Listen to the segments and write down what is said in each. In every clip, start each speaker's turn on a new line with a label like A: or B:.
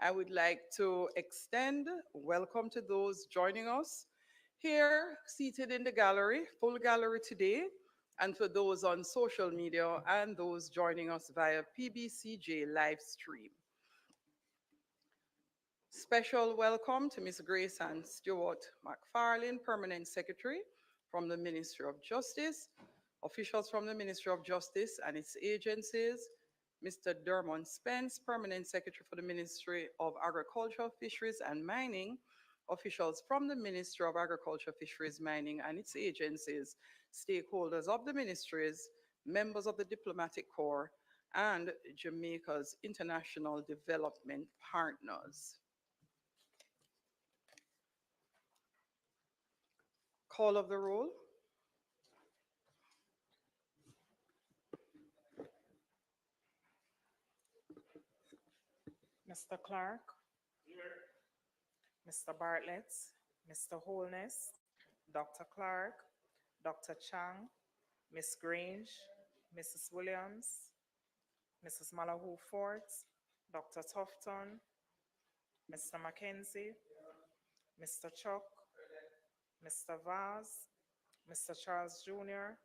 A: I would like to extend welcome to those joining us here, seated in the gallery, full gallery today, and for those on social media and those joining us via PBCJ live stream. Special welcome to Ms. Grace and Stuart McFarlane, Permanent Secretary from the Ministry of Justice, officials from the Ministry of Justice and its agencies, Mr. Dermot Spence, Permanent Secretary for the Ministry of Agriculture, Fisheries and Mining, officials from the Ministry of Agriculture, Fisheries, Mining and its agencies, stakeholders of the ministries, members of the diplomatic corps, and Jamaica's international development partners. Call of the roll.
B: Mr. Clark, Mr. Bartlett, Mr. Holness, Dr. Clark, Dr. Chang, Miss Grange, Mrs. Williams, Mrs. Malahoo Fort, Dr. Tufton, Mr. Mackenzie, Mr. Chuck, Mr. Vaz, Mr. Charles Jr.,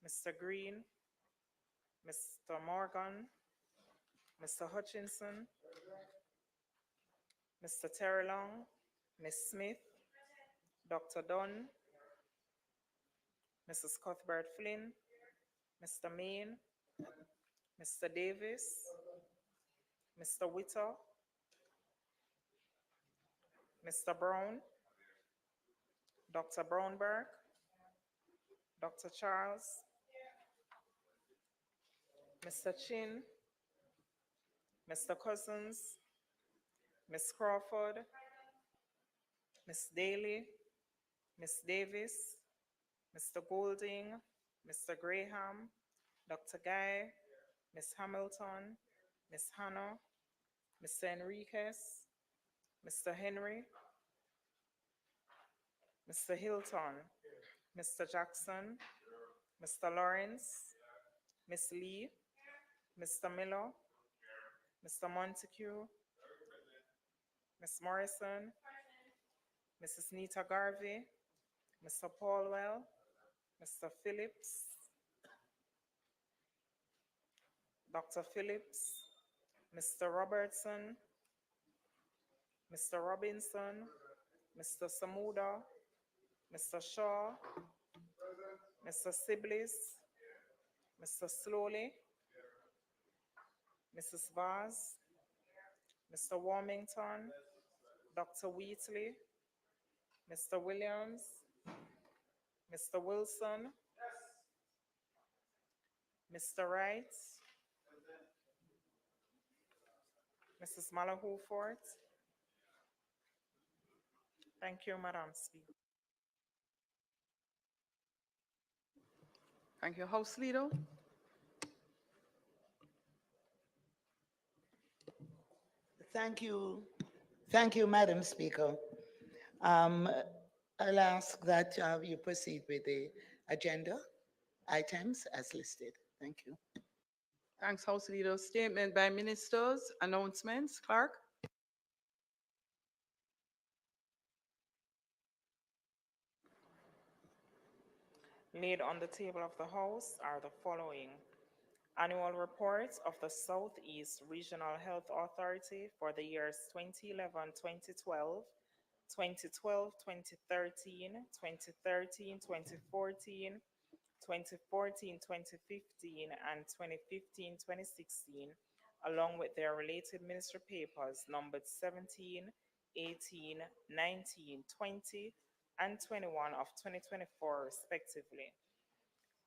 B: Mr. Green, Mr. Morgan, Mr. Hutchinson, Mr. Terry Long, Miss Smith, Dr. Dunn, Mrs. Cuthbert Flynn, Mr. Main, Mr. Davis, Mr. Witter, Mr. Brown, Dr. Brownberg, Dr. Charles, Mr. Chin, Mr. Cousins, Miss Crawford, Miss Daly, Miss Davis, Mr. Golding, Mr. Graham, Dr. Guy, Miss Hamilton, Miss Hannah, Mr. Enriquez, Mr. Henry, Mr. Hilton, Mr. Jackson, Mr. Lawrence, Miss Lee, Mr. Miller, Mr. Montague, Miss Morrison, Mrs. Nita Garvey, Mr. Paulwell, Mr. Phillips, Dr. Phillips, Mr. Robertson, Mr. Robinson, Mr. Samuda, Mr. Shaw, Mr. Siblis, Mr. Slowly, Mrs. Vaz, Mr. Warmington, Dr. Wheatley, Mr. Williams, Mr. Wilson, Mr. Wright, Mrs. Malahoo Fort. Thank you, Madam Speaker.
A: Thank you, House Leader.
C: Thank you. Thank you, Madam Speaker. I'll ask that you proceed with the agenda items as listed. Thank you.
A: Thanks, House Leader. Statement by ministers, announcements. Clark.
B: Laid on the table of the House are the following. Annual report of the Southeast Regional Health Authority for the years 2011-2012, 2012-2013, 2013-2014, 2014-2015, and 2015-2016, along with their related ministry papers numbered 17, 18, 19, 20, and 21 of 2024, respectively.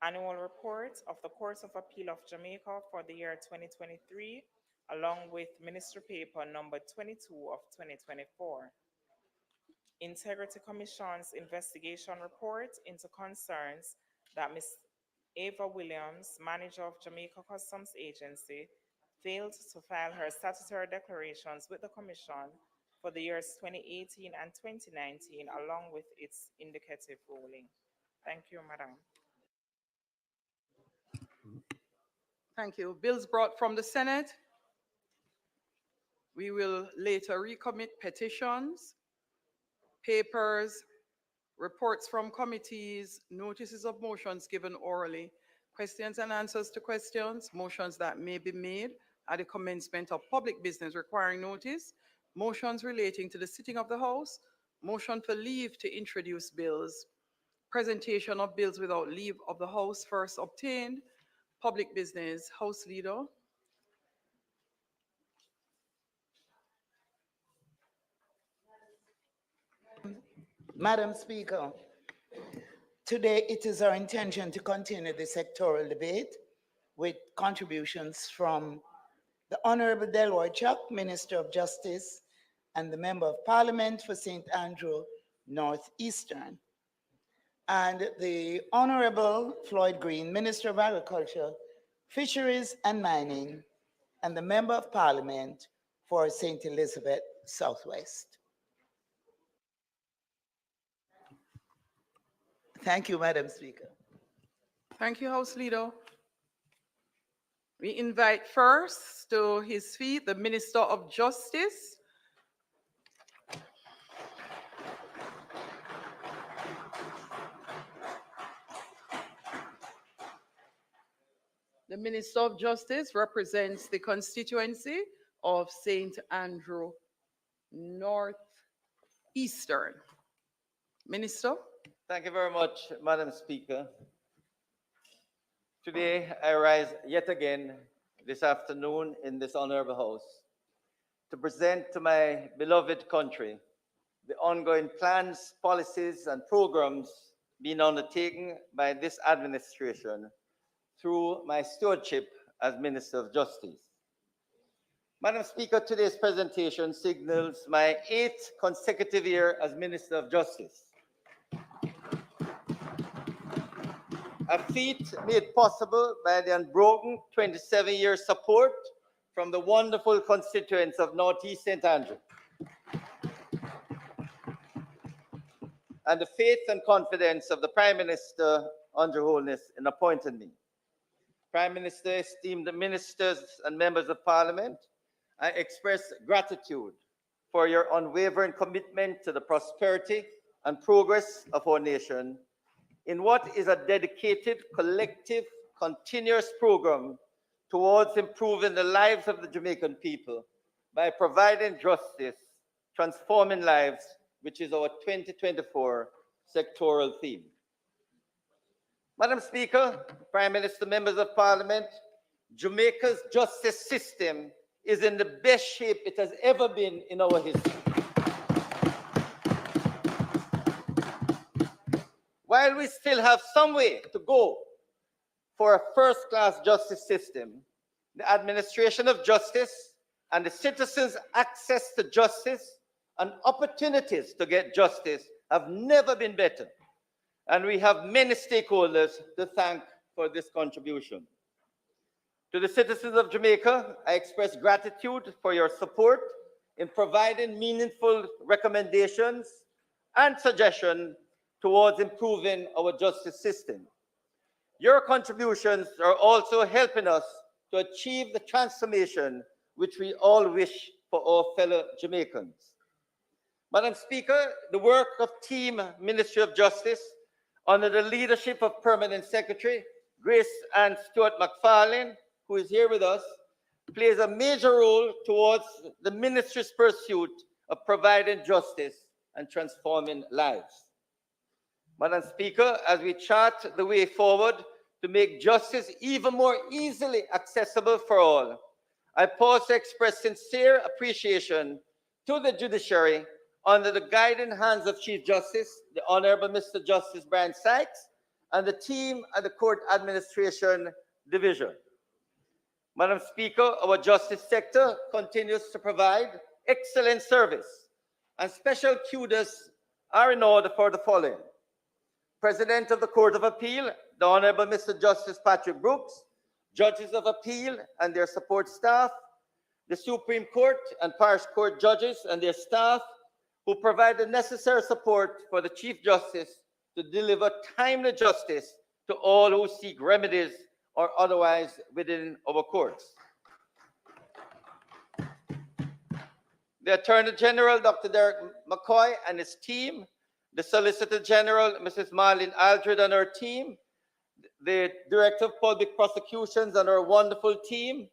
B: Annual report of the Court of Appeal of Jamaica for the year 2023, along with ministry paper number 22 of 2024. Integrity Commission's investigation report into concerns that Ms. Ava Williams, manager of Jamaica Customs Agency, failed to file her statutory declarations with the Commission for the years 2018 and 2019, along with its indicative ruling. Thank you, Madam.
A: Thank you. Bills brought from the Senate. We will later recommit petitions, papers, reports from committees, notices of motions given orally, questions and answers to questions, motions that may be made at the commencement of public business requiring notice, motions relating to the sitting of the House, motion for leave to introduce bills, presentation of bills without leave of the House first obtained, public business. House Leader.
C: Madam Speaker, today it is our intention to continue the sectoral debate with contributions from the Honorable Delroy Chuck, Minister of Justice, and the Member of Parliament for St. Andrew Northeastern, and the Honorable Floyd Green, Minister of Agriculture, Fisheries and Mining, and the Member of Parliament for St. Elizabeth Southwest. Thank you, Madam Speaker.
A: Thank you, House Leader. We invite first to his feet the Minister of Justice. The Minister of Justice represents the constituency of St. Andrew Northeastern. Minister.
D: Thank you very much, Madam Speaker. Today, I rise yet again this afternoon in this honorable House to present to my beloved country the ongoing plans, policies, and programs being undertaken by this administration through my stewardship as Minister of Justice. Madam Speaker, today's presentation signals my 8th consecutive year as Minister of Justice. A feat made possible by the unbroken 27-year support from the wonderful constituents of Northeast St. Andrew, and the faith and confidence of the Prime Minister, on Her Holiness, in appointing me. Prime Minister, esteemed ministers and members of Parliament, I express gratitude for your unwavering commitment to the prosperity and progress of our nation in what is a dedicated, collective, continuous program towards improving the lives of the Jamaican people by providing justice, transforming lives, which is our 2024 sectoral theme. Madam Speaker, Prime Minister, members of Parliament, Jamaica's justice system is in the best shape it has ever been in our history. While we still have some way to go for a first-class justice system, the administration of justice and the citizens' access to justice and opportunities to get justice have never been better. And we have many stakeholders to thank for this contribution. To the citizens of Jamaica, I express gratitude for your support in providing meaningful recommendations and suggestions towards improving our justice system. Your contributions are also helping us to achieve the transformation which we all wish for our fellow Jamaicans. Madam Speaker, the work of Team Ministry of Justice under the leadership of Permanent Secretary Grace Ann Stewart McFarlane, who is here with us, plays a major role towards the ministry's pursuit of providing justice and transforming lives. Madam Speaker, as we chart the way forward to make justice even more easily accessible for all, I pause to express sincere appreciation to the judiciary under the guiding hands of Chief Justice, the Honorable Mr. Justice Brian Sykes, and the team at the Court Administration Division. Madam Speaker, our justice sector continues to provide excellent service, and special kudos are in order for the following. President of the Court of Appeal, the Honorable Mr. Justice Patrick Brooks, judges of appeal and their support staff, the Supreme Court and Parish Court judges and their staff, who provide the necessary support for the Chief Justice to deliver timely justice to all who seek remedies or otherwise within our courts. the Attorney General, Dr. Derek McCoy, and his team, the Solicitor General, Mrs. Marlene Aldred, and her team, the Director of Public Prosecutions and her wonderful team,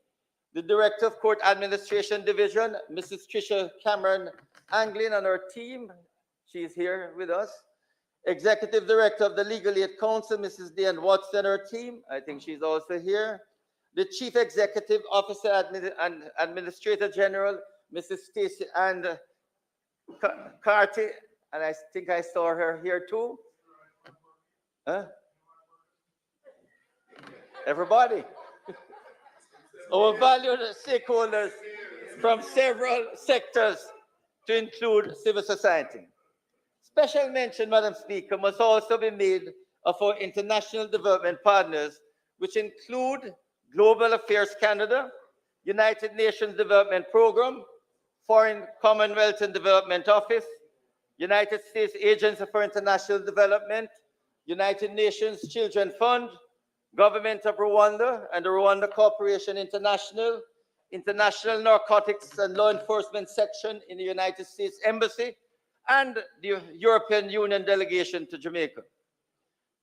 D: the Director of Court Administration Division, Mrs. Tricia Cameron Anglin, and her team. She's here with us. Executive Director of the Legal Aid Council, Mrs. Diane Watson, and her team. I think she's also here. The Chief Executive Officer and Administrator General, Mrs. Stacey and Carty, and I think I saw her here too. Huh? Everybody. Our valued stakeholders from several sectors to include civil society. Special mention, Madam Speaker, must also be made of our international development partners, which include Global Affairs Canada, United Nations Development Program, Foreign Commonwealth and Development Office, United States Agency for International Development, United Nations Children Fund, Government of Rwanda and the Rwanda Corporation International, International Narcotics and Law Enforcement Section in the United States Embassy, and the European Union delegation to Jamaica.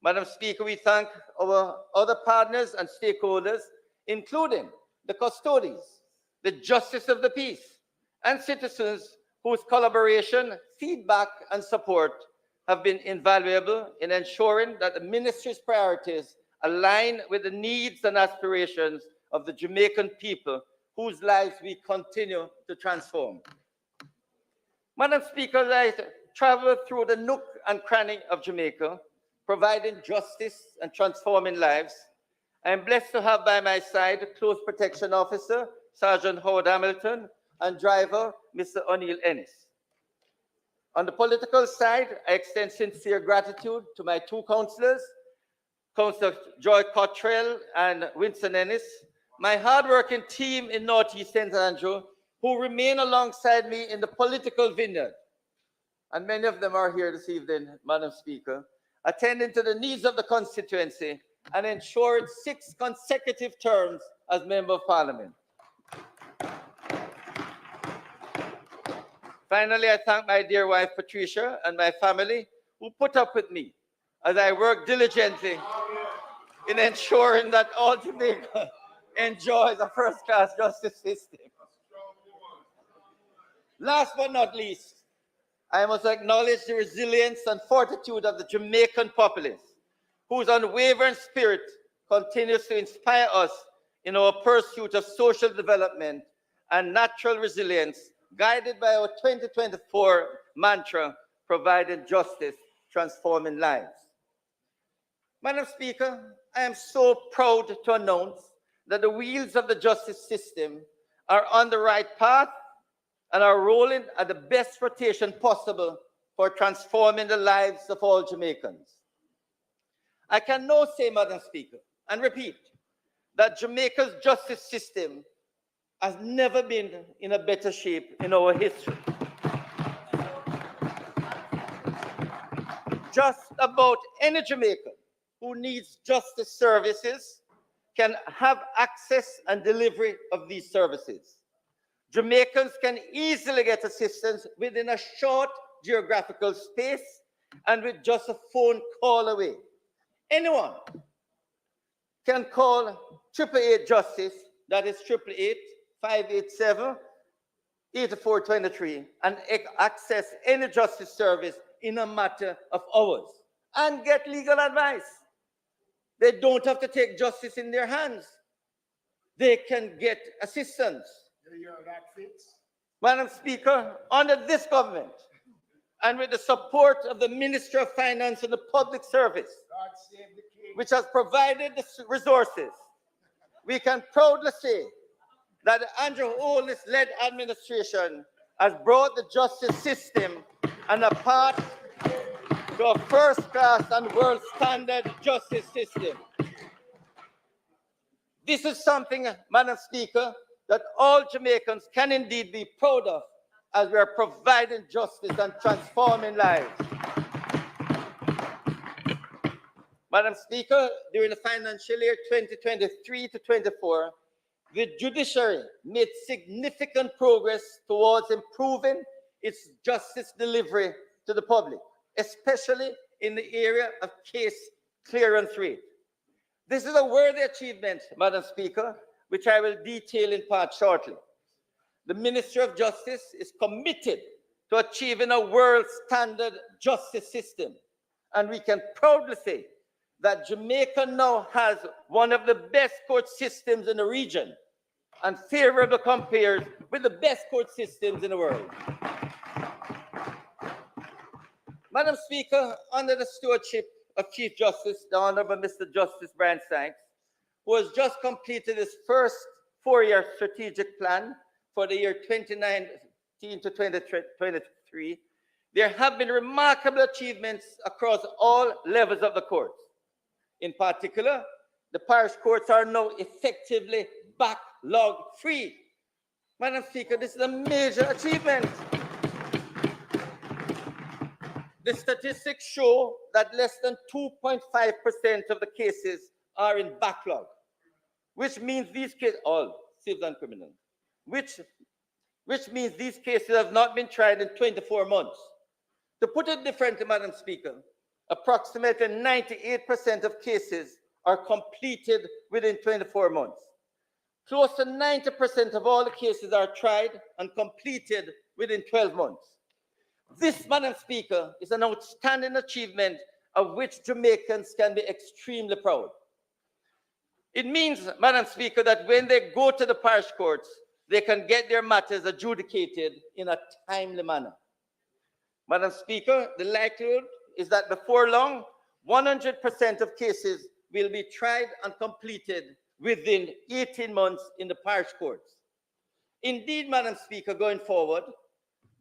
D: Madam Speaker, we thank our other partners and stakeholders, including the custodies, the justice of the peace, and citizens whose collaboration, feedback, and support have been invaluable in ensuring that the ministry's priorities align with the needs and aspirations of the Jamaican people whose lives we continue to transform. Madam Speaker, as I travel through the nook and cranny of Jamaica, providing justice and transforming lives, I am blessed to have by my side Close Protection Officer, Sergeant Howard Hamilton, and driver, Mr. O'Neill Ennis. On the political side, I extend sincere gratitude to my two councillors, Councillor Joy Cottrell and Winston Ennis, my hardworking team in Northeast St. Andrew, who remain alongside me in the political vineyard. And many of them are here this evening, Madam Speaker, attending to the needs of the constituency and ensured 6 consecutive terms as Member of Parliament. Finally, I thank my dear wife, Patricia, and my family who put up with me as I work diligently in ensuring that all Jamaica enjoys a first-class justice system. Last but not least, I must acknowledge the resilience and fortitude of the Jamaican populace, whose unwavering spirit continues to inspire us in our pursuit of social development and natural resilience, guided by our 2024 mantra, providing justice, transforming lives. Madam Speaker, I am so proud to announce that the wheels of the justice system are on the right path and are rolling at the best rotation possible for transforming the lives of all Jamaicans. I can now say, Madam Speaker, and repeat, that Jamaica's justice system has never been in a better shape in our history. Just about any Jamaican who needs justice services can have access and delivery of these services. Jamaicans can easily get assistance within a short geographical space and with just a phone call away. Anyone can call 888 Justice, that is 888-587-8423, and access any justice service in a matter of hours and get legal advice. They don't have to take justice in their hands. They can get assistance. Madam Speaker, under this government and with the support of the Ministry of Finance and the Public Service, which has provided the resources, we can proudly say that the Andrew Holness-led administration has brought the justice system and a path to a first-class and world-standard justice system. This is something, Madam Speaker, that all Jamaicans can indeed be proud of as we are providing justice and transforming lives. Madam Speaker, during the financial year 2023 to 24, the judiciary made significant progress towards improving its justice delivery to the public, especially in the area of case clearance rate. This is a worthy achievement, Madam Speaker, which I will detail in part shortly. The Ministry of Justice is committed to achieving a world standard justice system, and we can proudly say that Jamaica now has one of the best court systems in the region and favorably compared with the best court systems in the world. Madam Speaker, under the stewardship of Chief Justice, the Honorable Mr. Justice Brian Sykes, who has just completed his first four-year strategic plan for the year 2019 to 2023, there have been remarkable achievements across all levels of the courts. In particular, the parish courts are now effectively backlog-free. Madam Speaker, this is a major achievement. The statistics show that less than 2.5% of the cases are in backlog, which means these cases, all civil and criminal, which means these cases have not been tried in 24 months. To put it differently, Madam Speaker, approximately 98% of cases are completed within 24 months. Close to 90% of all the cases are tried and completed within 12 months. This, Madam Speaker, is an outstanding achievement of which Jamaicans can be extremely proud. It means, Madam Speaker, that when they go to the parish courts, they can get their matters adjudicated in a timely manner. Madam Speaker, the likelihood is that before long, 100% of cases will be tried and completed within 18 months in the parish courts. Indeed, Madam Speaker, going forward,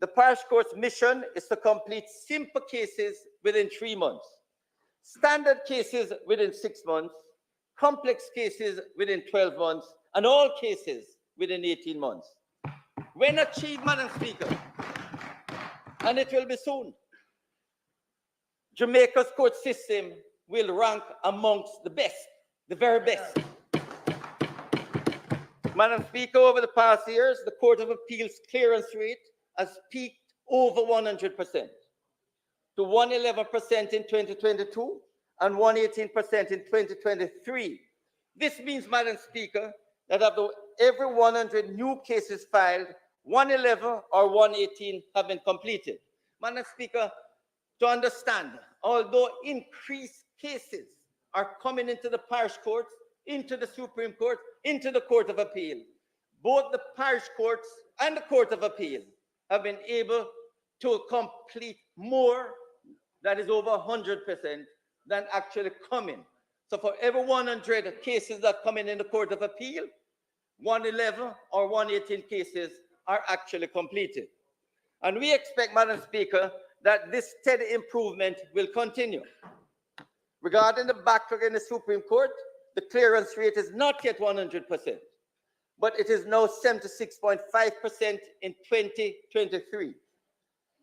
D: the parish court's mission is to complete simple cases within 3 months, standard cases within 6 months, complex cases within 12 months, and all cases within 18 months. When achieved, Madam Speaker, and it will be soon, Jamaica's court system will rank amongst the best, the very best. Madam Speaker, over the past years, the Court of Appeal's clearance rate has peaked over 100%, to 111% in 2022 and 118% in 2023. This means, Madam Speaker, that of every 100 new cases filed, 111 or 118 have been completed. Madam Speaker, to understand, although increased cases are coming into the parish courts, into the Supreme Court, into the Court of Appeal, both the parish courts and the Court of Appeal have been able to complete more, that is over 100%, than actually coming. So for every 100 cases that come in the Court of Appeal, 111 or 118 cases are actually completed. And we expect, Madam Speaker, that this steady improvement will continue. Regarding the backlog in the Supreme Court, the clearance rate is not yet 100%, but it is now 76.5% in 2023.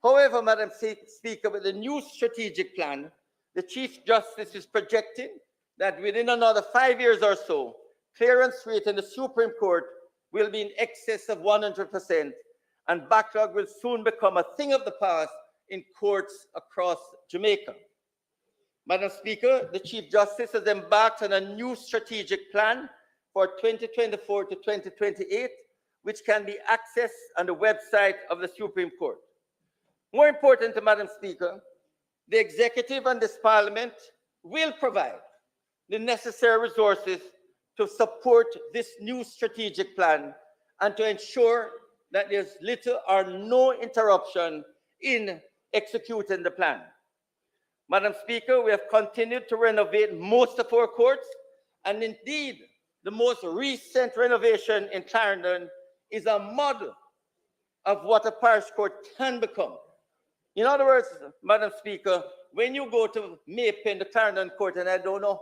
D: However, Madam Speaker, with the new strategic plan, the Chief Justice is projecting that within another 5 years or so, clearance rate in the Supreme Court will be in excess of 100%, and backlog will soon become a thing of the past in courts across Jamaica. Madam Speaker, the Chief Justice has embarked on a new strategic plan for 2024 to 2028, which can be accessed on the website of the Supreme Court. More important, Madam Speaker, the executive and this Parliament will provide the necessary resources to support this new strategic plan and to ensure that there's little or no interruption in executing the plan. Madam Speaker, we have continued to renovate most of our courts, and indeed, the most recent renovation in Clarendon is a model of what a parish court can become. In other words, Madam Speaker, when you go to Maypen, the Clarendon court, and I don't know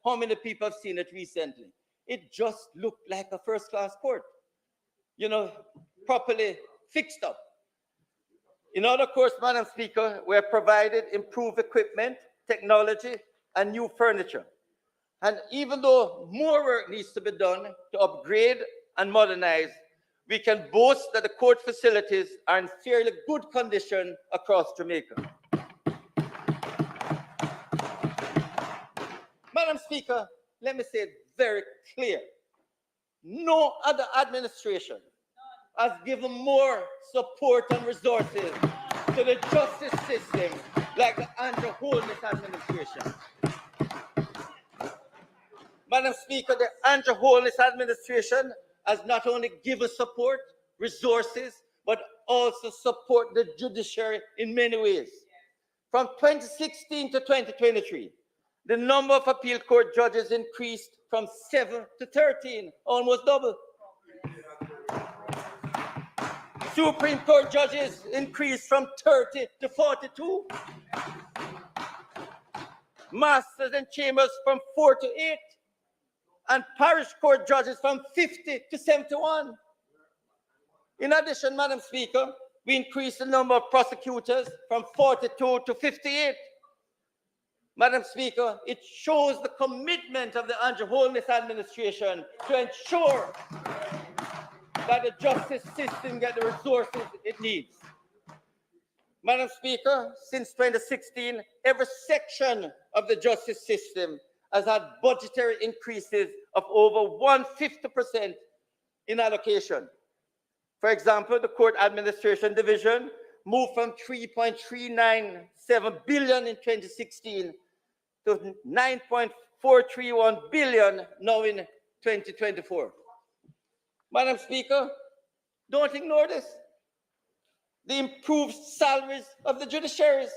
D: how many people have seen it recently, it just looked like a first-class court, you know, properly fixed up. In other courts, Madam Speaker, we have provided improved equipment, technology, and new furniture. And even though more work needs to be done to upgrade and modernized, we can boast that the court facilities are in fairly good condition across Jamaica. Madam Speaker, let me say it very clear. No other administration has given more support and resources to the justice system like the Andrew Holness administration. Madam Speaker, the Andrew Holness administration has not only given support, resources, but also support the judiciary in many ways. From 2016 to 2023, the number of appeal court judges increased from 7 to 13, almost double. Supreme Court judges increased from 30 to 42. Masters and chambers from 4 to 8. And parish court judges from 50 to 71. In addition, Madam Speaker, we increased the number of prosecutors from 42 to 58. Madam Speaker, it shows the commitment of the Andrew Holness administration to ensure that the justice system gets the resources it needs. Madam Speaker, since 2016, every section of the justice system has had budgetary increases of over 150% in allocation. For example, the Court Administration Division moved from 3.397 billion in 2016 to 9.431 billion now in 2024. Madam Speaker, don't ignore this. The improved salaries of the judiciaries.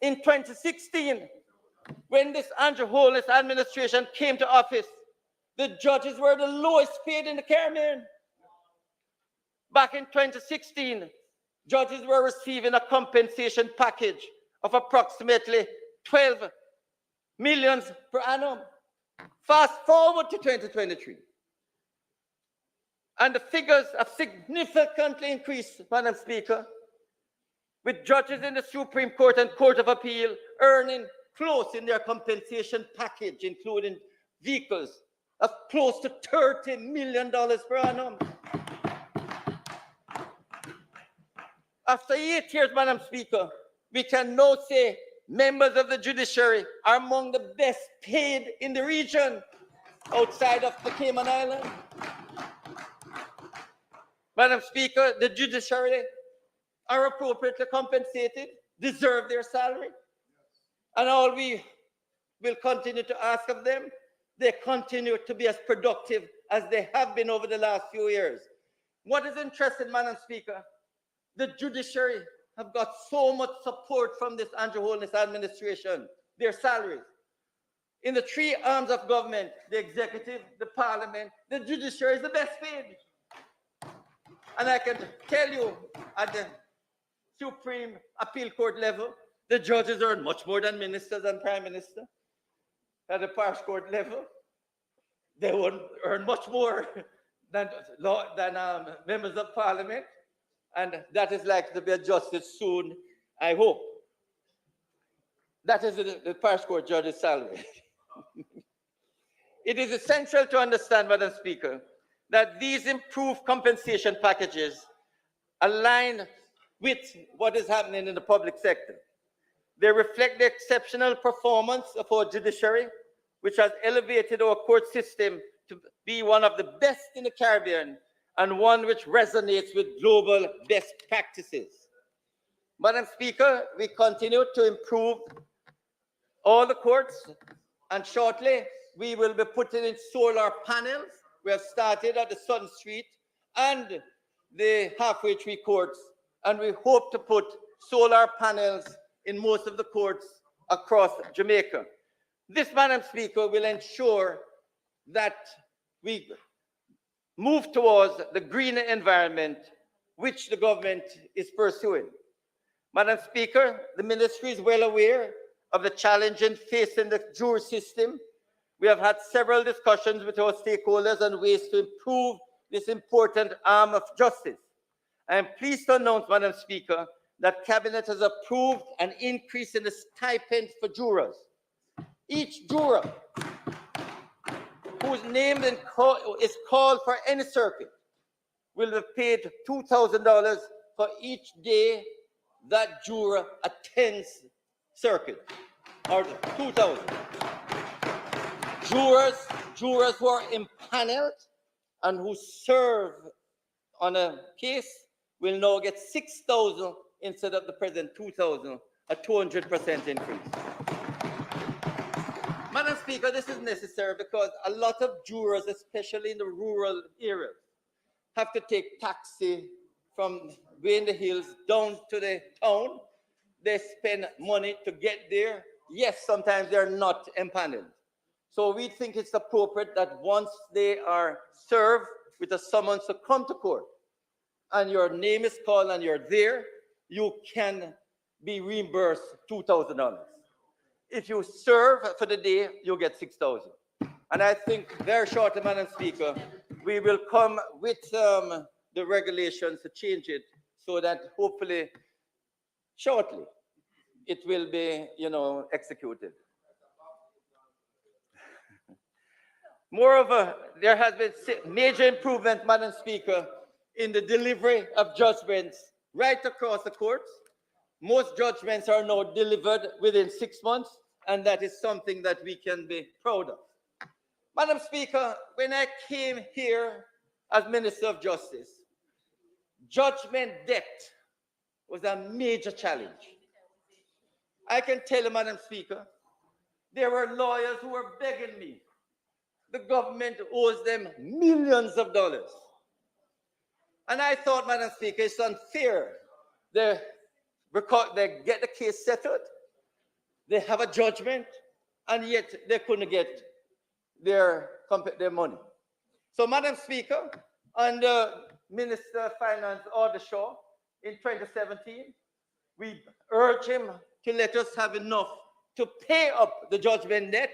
D: In 2016, when this Andrew Holness administration came to office, the judges were the lowest paid in the Caribbean. Back in 2016, judges were receiving a compensation package of approximately 12 million per annum. Fast forward to 2023. And the figures have significantly increased, Madam Speaker, with judges in the Supreme Court and Court of Appeal earning close in their compensation package, including vehicles, of close to $30 million per annum. After 8 years, Madam Speaker, we can now say members of the judiciary are among the best paid in the region outside of the Cayman Islands. Madam Speaker, the judiciary are appropriately compensated, deserve their salary. And all we will continue to ask of them, they continue to be as productive as they have been over the last few years. What is interesting, Madam Speaker, the judiciary have got so much support from this Andrew Holness administration, their salaries. In the three arms of government, the executive, the parliament, the judiciary is the best paid. And I can tell you, at the Supreme Appeal Court level, the judges earn much more than ministers and prime minister. At the parish court level, they would earn much more than members of parliament. And that is likely to be adjusted soon, I hope. That is the parish court judge's salary. It is essential to understand, Madam Speaker, that these improved compensation packages align with what is happening in the public sector. They reflect the exceptional performance of our judiciary, which has elevated our court system to be one of the best in the Caribbean and one which resonates with global best practices. Madam Speaker, we continue to improve all the courts, and shortly we will be putting in solar panels. We have started at the Sun Street and the halfway tree courts, and we hope to put solar panels in most of the courts across Jamaica. This, Madam Speaker, will ensure that we move towards the greener environment which the government is pursuing. Madam Speaker, the ministry is well aware of the challenges facing the juror system. We have had several discussions with our stakeholders on ways to improve this important arm of justice. I am pleased to announce, Madam Speaker, that Cabinet has approved an increase in the stipend for jurors. Each juror whose name is called for any circuit will be paid $2,000 for each day that juror attends circuit, or 2,000. Jurors who are impaneled and who serve on a case will now get 6,000 instead of the present 2,000, a 200% increase. Madam Speaker, this is necessary because a lot of jurors, especially in the rural areas, have to take taxi from way in the hills down to the town. They spend money to get there. Yes, sometimes they're not empaneled. So we think it's appropriate that once they are served with a summons to come to court and your name is called and you're there, you can be reimbursed $2,000. If you serve for the day, you get 6,000. And I think very shortly, Madam Speaker, we will come with the regulations to change it so that hopefully shortly it will be, executed. Moreover, there has been major improvement, Madam Speaker, in the delivery of judgments right across the courts. Most judgments are now delivered within 6 months, and that is something that we can be proud of. Madam Speaker, when I came here as Minister of Justice, judgment debt was a major challenge. I can tell you, Madam Speaker, there were lawyers who were begging me. The government owes them millions of dollars. And I thought, Madam Speaker, it's unfair. They get the case settled, they have a judgment, and yet they couldn't get their money. So, Madam Speaker, under Minister of Finance Order Shaw in 2017, we urged him to let us have enough to pay up the judgment debt.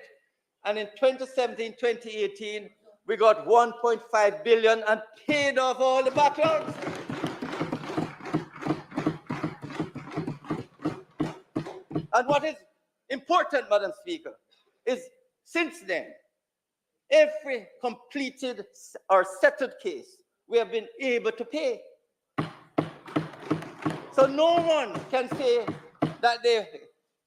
D: And in 2017, 2018, we got 1.5 billion and paid off all the backlogs. And what is important, Madam Speaker, is since then, every completed or settled case, we have been able to pay. So no one can say that they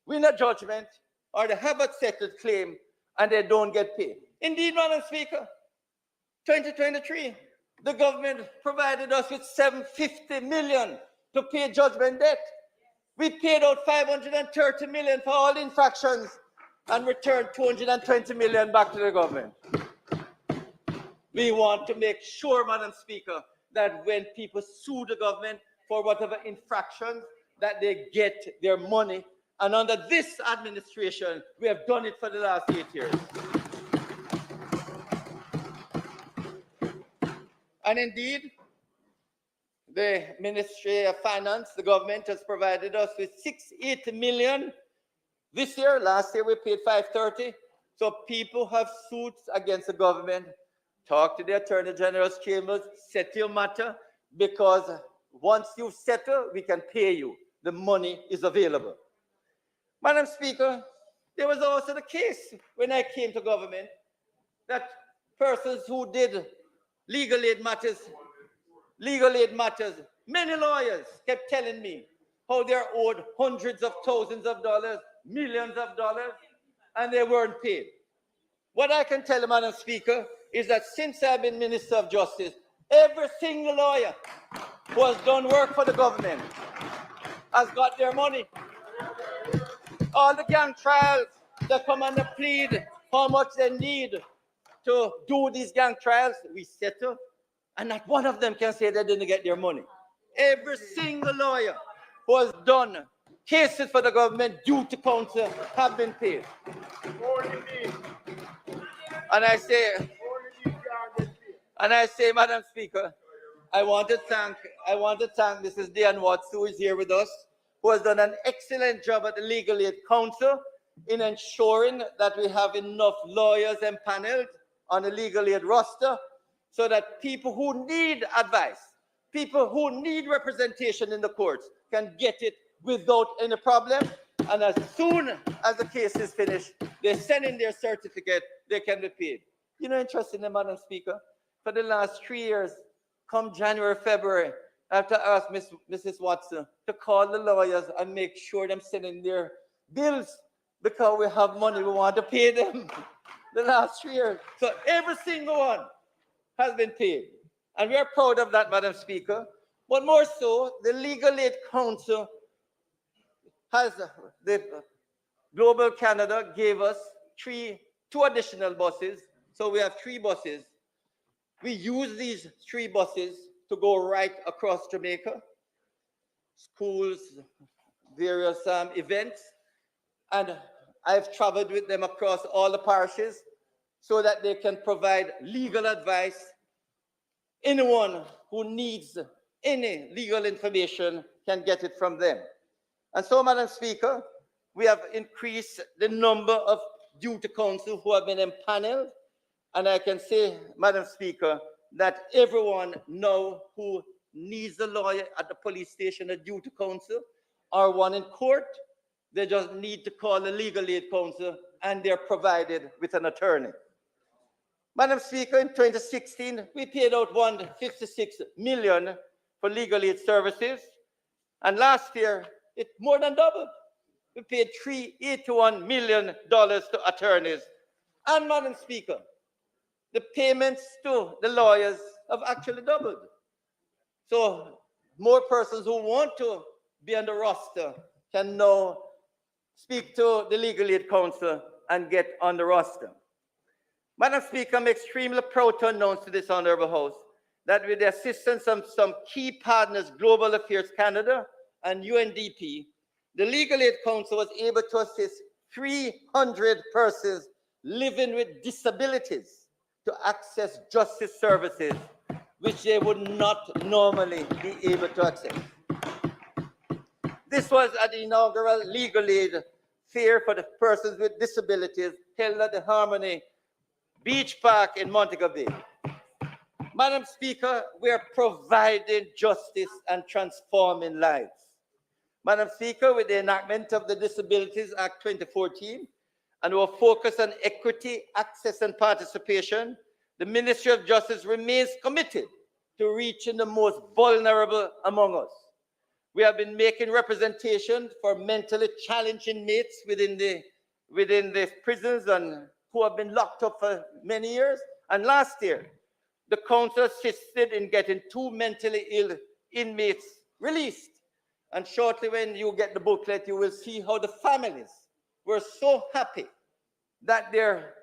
D: win a judgment or they have a settled claim and they don't get paid. Indeed, Madam Speaker, 2023, the government provided us with $750 million to pay judgment debt. We paid out $530 million for all infractions and returned $220 million back to the government. We want to make sure, Madam Speaker, that when people sue the government for whatever infractions, that they get their money. And under this administration, we have done it for the last 8 years. And indeed, the Ministry of Finance, the government has provided us with $680 million this year. Last year, we paid $530. So people have suits against the government. Talk to the Attorney General's chambers, settle your matter, because once you settle, we can pay you. The money is available. Madam Speaker, there was also the case when I came to government that persons who did legal aid matters, many lawyers kept telling me how they're owed hundreds of thousands of dollars, millions of dollars, and they weren't paid. What I can tell you, Madam Speaker, is that since I've been Minister of Justice, every single lawyer who has done work for the government has got their money. All the gang trials, they come and they plead how much they need to do these gang trials. We settle, and not one of them can say they didn't get their money. Every single lawyer who has done cases for the government due to counsel have been paid. And I say, Madam Speaker, I want to thank Mrs. Diane Watts, who is here with us, who has done an excellent job at the Legal Aid Council in ensuring that we have enough lawyers empaneled on the legal aid roster so that people who need advice, people who need representation in the courts can get it without any problem. And as soon as the case is finished, they send in their certificate, they can be paid. You know, interesting, Madam Speaker, for the last 3 years, come January, February, I have to ask Mrs. Watson to call the lawyers and make sure them sending their bills because we have money we want to pay them the last 3 years. So every single one has been paid. And we are proud of that, Madam Speaker. But more so, the Legal Aid Council has, the Global Canada gave us two additional buses. So we have 3 buses. We use these 3 buses to go right across Jamaica, schools, various events. And I've traveled with them across all the parishes so that they can provide legal advice. Anyone who needs any legal information can get it from them. And so, Madam Speaker, we have increased the number of duty counsel who have been empaneled. And I can say, Madam Speaker, that everyone now who needs a lawyer at the police station, a duty counsel, or one in court, they just need to call the Legal Aid Council and they're provided with an attorney. Madam Speaker, in 2016, we paid out $156 million for legal aid services. And last year, it more than doubled. We paid $381 million to attorneys. And Madam Speaker, the payments to the lawyers have actually doubled. So more persons who want to be on the roster can now speak to the Legal Aid Council and get on the roster. Madam Speaker, I'm extremely proud to announce to this Honorable House that with the assistance of some key partners, Global Affairs Canada and UNDP, the Legal Aid Council was able to assist 300 persons living with disabilities to access justice services, which they would not normally be able to access. This was at the inaugural Legal Aid Fair for the persons with disabilities held at the Harmony Beach Park in Montego Bay. Madam Speaker, we are providing justice and transforming lives. Madam Speaker, with the enactment of the Disabilities Act 2014 and our focus on equity, access, and participation, the Ministry of Justice remains committed to reaching the most vulnerable among us. We have been making representation for mentally challenged inmates within the prisons and who have been locked up for many years. And last year, the council assisted in getting 2 mentally ill inmates released. And shortly when you get the booklet, you will see how the families were so happy that their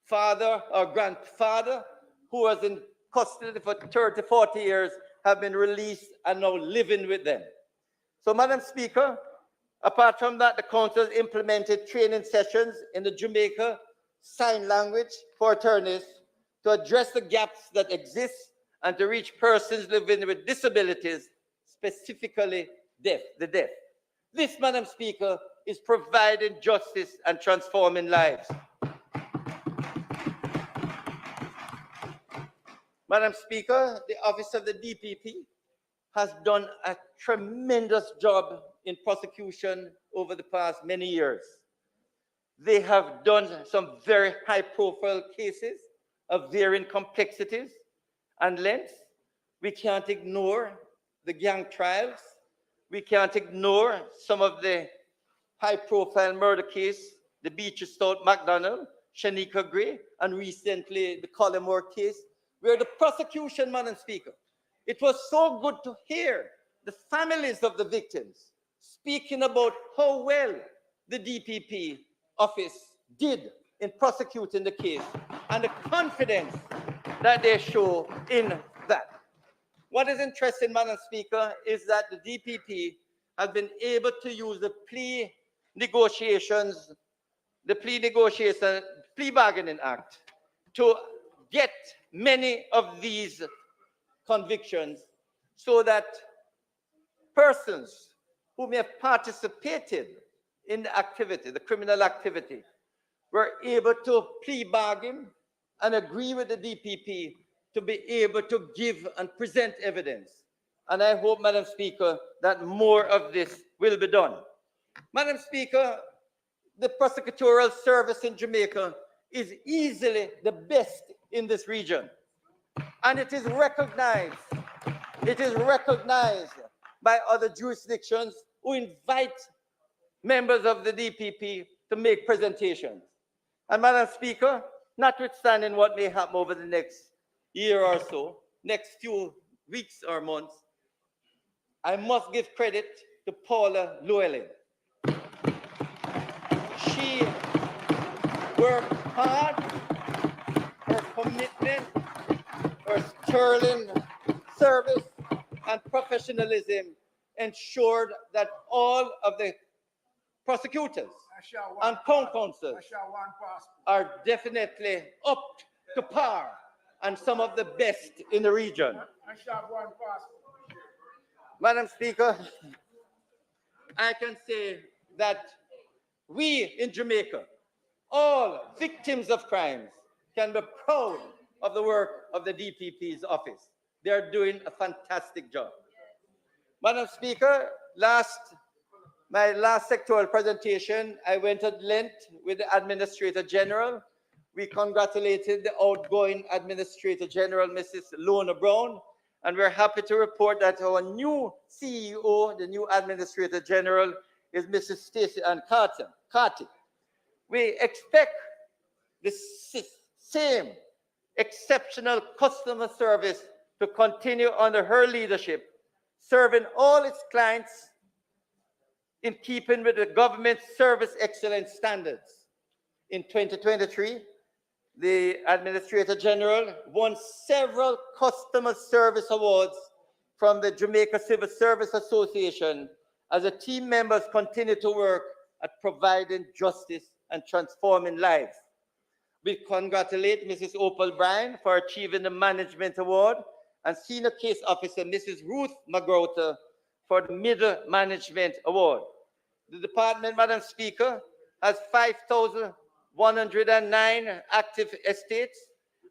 D: father or grandfather, who was in custody for 30, 40 years, have been released and now living with them. So, Madam Speaker, apart from that, the council has implemented training sessions in the Jamaica Sign Language for attorneys to address the gaps that exist and to reach persons living with disabilities, specifically the deaf. This, Madam Speaker, is providing justice and transforming lives. Madam Speaker, the Office of the DPP has done a tremendous job in prosecution over the past many years. They have done some very high-profile cases of varying complexities and lengths. We can't ignore the gang trials. We can't ignore some of the high-profile murder case, the Beatrice Stout McDonald, Shanika Gray, and recently the Collymore case, where the prosecution, Madam Speaker, it was so good to hear the families of the victims speaking about how well the DPP office did in prosecuting the case and the confidence that they show in that. What is interesting, Madam Speaker, is that the DPP has been able to use the plea bargaining act to get many of these convictions so that persons who may have participated in the activity, the criminal activity, were able to plea bargain and agree with the DPP to be able to give and present evidence. And I hope, Madam Speaker, that more of this will be done. Madam Speaker, the prosecutorial service in Jamaica is easily the best in this region. And it is recognized by other jurisdictions who invite members of the DPP to make presentations. And Madam Speaker, notwithstanding what may happen over the next year or so, next few weeks or months, I must give credit to Paula Llewellyn. She worked hard, her commitment, her sterling service and professionalism ensured that all of the prosecutors and co-counsels are definitely up to par and some of the best in the region. Madam Speaker, I can say that we in Jamaica, all victims of crimes, can be proud of the work of the DPP's office. They are doing a fantastic job. Madam Speaker, my last sectoral presentation, I went at length with the Administrator General. We congratulated the outgoing Administrator General, Mrs. Lona Brown, and we're happy to report that our new CEO, the new Administrator General, is Mrs. Stacey Ann Carty. We expect the same exceptional customer service to continue under her leadership, serving all its clients in keeping with the government's service excellence standards. In 2023, the Administrator General won several customer service awards from the Jamaica Civil Service Association as the team members continue to work at providing justice and transforming lives. We congratulate Mrs. Opal Bryan for achieving the Management Award and Senior Case Officer Mrs. Ruth McGrother for the Middle Management Award. The department, Madam Speaker, has 5,109 active estates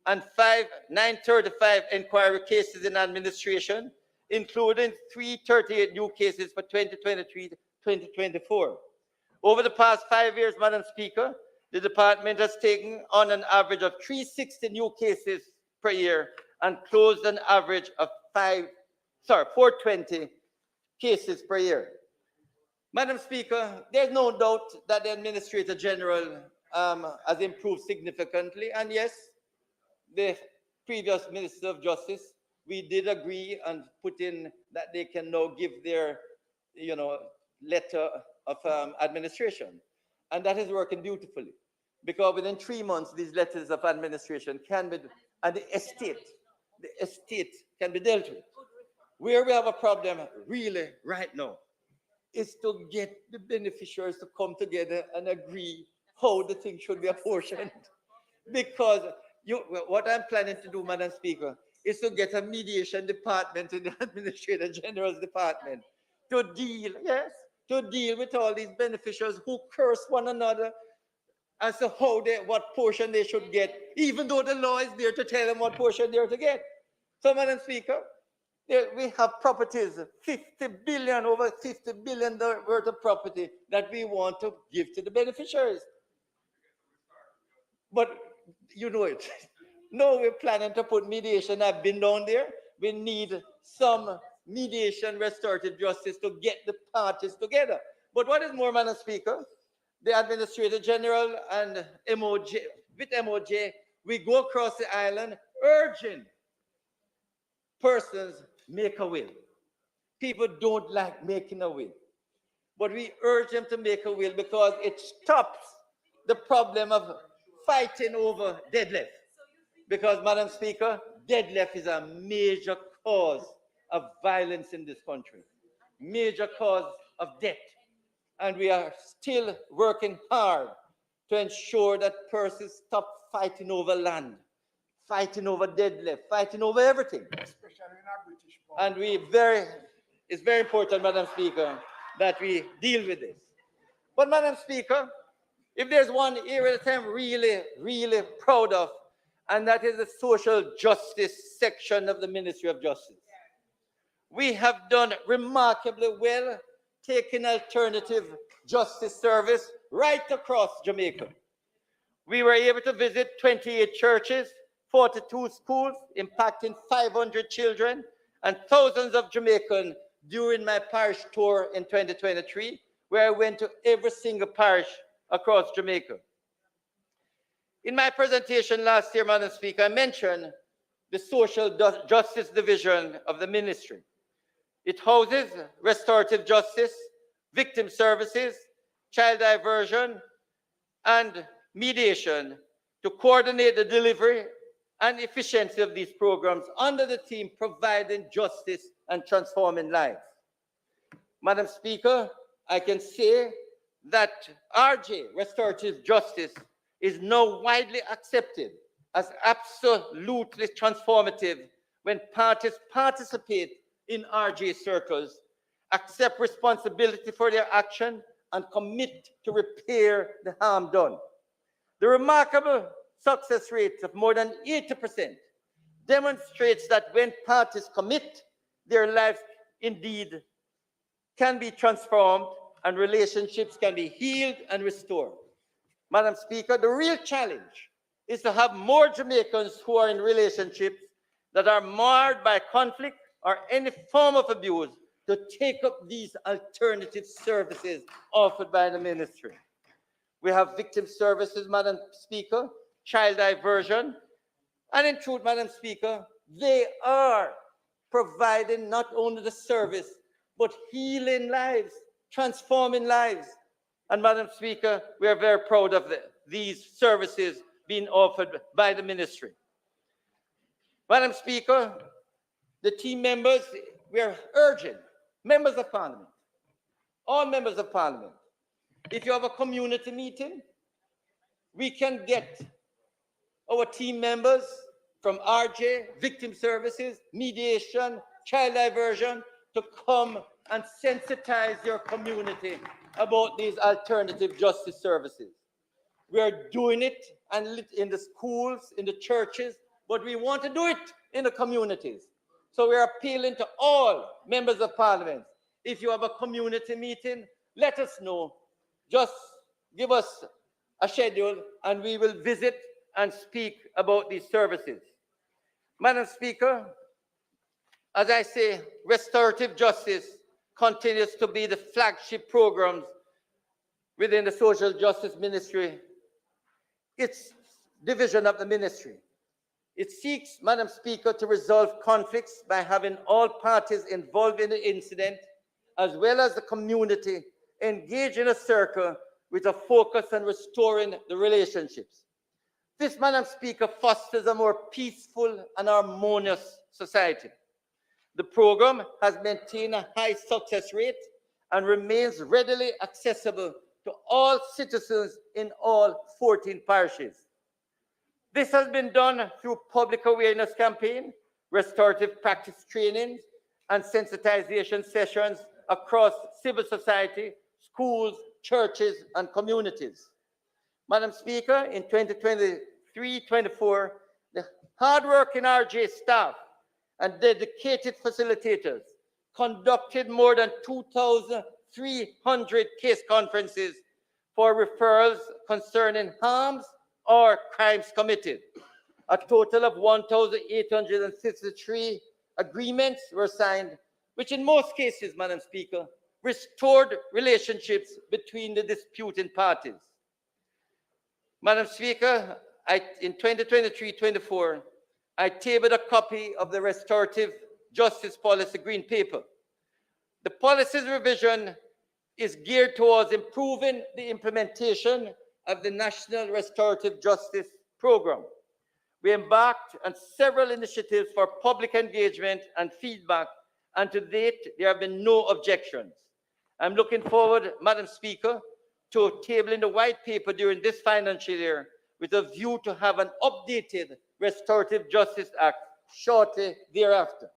D: and 935 inquiry cases in administration, including 338 new cases for 2023-2024. Over the past 5 years, Madam Speaker, the department has taken on an average of 360 new cases per year and closed an average of 420 cases per year. Madam Speaker, there's no doubt that the Administrator General has improved significantly. And yes, the previous Minister of Justice, we did agree and put in that they can now give their, letter of administration. And that is working beautifully, because within 3 months, these letters of administration can be, and the estate can be dealt with. Where we have a problem really right now is to get the beneficiaries to come together and agree how the thing should be apportioned. Because what I'm planning to do, Madam Speaker, is to get a mediation department in the Administrator General's department to deal with all these beneficiaries who curse one another as to what portion they should get, even though the law is there to tell them what portion they're to get. So, Madam Speaker, we have properties, over $50 billion worth of property that we want to give to the beneficiaries. But you know it. No, we're planning to put mediation. I've been down there. We need some mediation, restorative justice to get the parties together. But what is more, Madam Speaker, the Administrator General and MOJ, we go across the island urging persons make a will. People don't like making a will, but we urge them to make a will because it stops the problem of fighting over deadlift. Because, Madam Speaker, deadlift is a major cause of violence in this country, major cause of death. And we are still working hard to ensure that persons stop fighting over land, fighting over deadlift, fighting over everything. And it's very important, Madam Speaker, that we deal with this. But, Madam Speaker, if there's one area that I'm really, really proud of, and that is the social justice section of the Ministry of Justice. We have done remarkably well taking alternative justice service right across Jamaica. We were able to visit 28 churches, 42 schools, impacting 500 children and thousands of Jamaicans during my parish tour in 2023, where I went to every single parish across Jamaica. In my presentation last year, Madam Speaker, I mentioned the Social Justice Division of the ministry. It houses restorative justice, victim services, child diversion, and mediation to coordinate the delivery and efficiency of these programs under the theme providing justice and transforming lives. Madam Speaker, I can say that RJ, restorative justice, is now widely accepted as absolutely transformative when parties participate in RJ circles, accept responsibility for their action, and commit to repair the harm done. The remarkable success rate of more than 80% demonstrates that when parties commit, their lives indeed can be transformed and relationships can be healed and restored. Madam Speaker, the real challenge is to have more Jamaicans who are in relationships that are marred by conflict or any form of abuse to take up these alternative services offered by the ministry. We have victim services, Madam Speaker, child diversion, and in truth, Madam Speaker, they are providing not only the service, but healing lives, transforming lives. And Madam Speaker, we are very proud of these services being offered by the ministry. Madam Speaker, the team members, we are urging members of Parliament, all members of Parliament, if you have a community meeting, we can get our team members from RJ, victim services, mediation, child diversion to come and sensitize your community about these alternative justice services. We are doing it and in the schools, in the churches, but we want to do it in the communities. So we are appealing to all members of Parliament. If you have a community meeting, let us know. Just give us a schedule and we will visit and speak about these services. Madam Speaker, as I say, restorative justice continues to be the flagship programs within the Social Justice Ministry. It's division of the ministry. It seeks, Madam Speaker, to resolve conflicts by having all parties involved in the incident, as well as the community, engage in a circle with a focus on restoring the relationships. This, Madam Speaker, fosters a more peaceful and harmonious society. The program has maintained a high success rate and remains readily accessible to all citizens in all 14 parishes. This has been done through public awareness campaign, restorative practice trainings, and sensitization sessions across civil society, schools, churches, and communities. Madam Speaker, in 2023-24, the hardworking RJ staff and dedicated facilitators conducted more than 2,300 case conferences for referrals concerning harms or crimes committed. A total of 1,853 agreements were signed, which in most cases, Madam Speaker, restored relationships between the disputing parties. Madam Speaker, in 2023-24, I tabled a copy of the Restorative Justice Policy Green Paper. The policy's revision is geared towards improving the implementation of the National Restorative Justice Program. We embarked on several initiatives for public engagement and feedback, and to date, there have been no objections. I'm looking forward, Madam Speaker, to tabling the white paper during this financial year with a view to have an updated Restorative Justice Act shortly thereafter.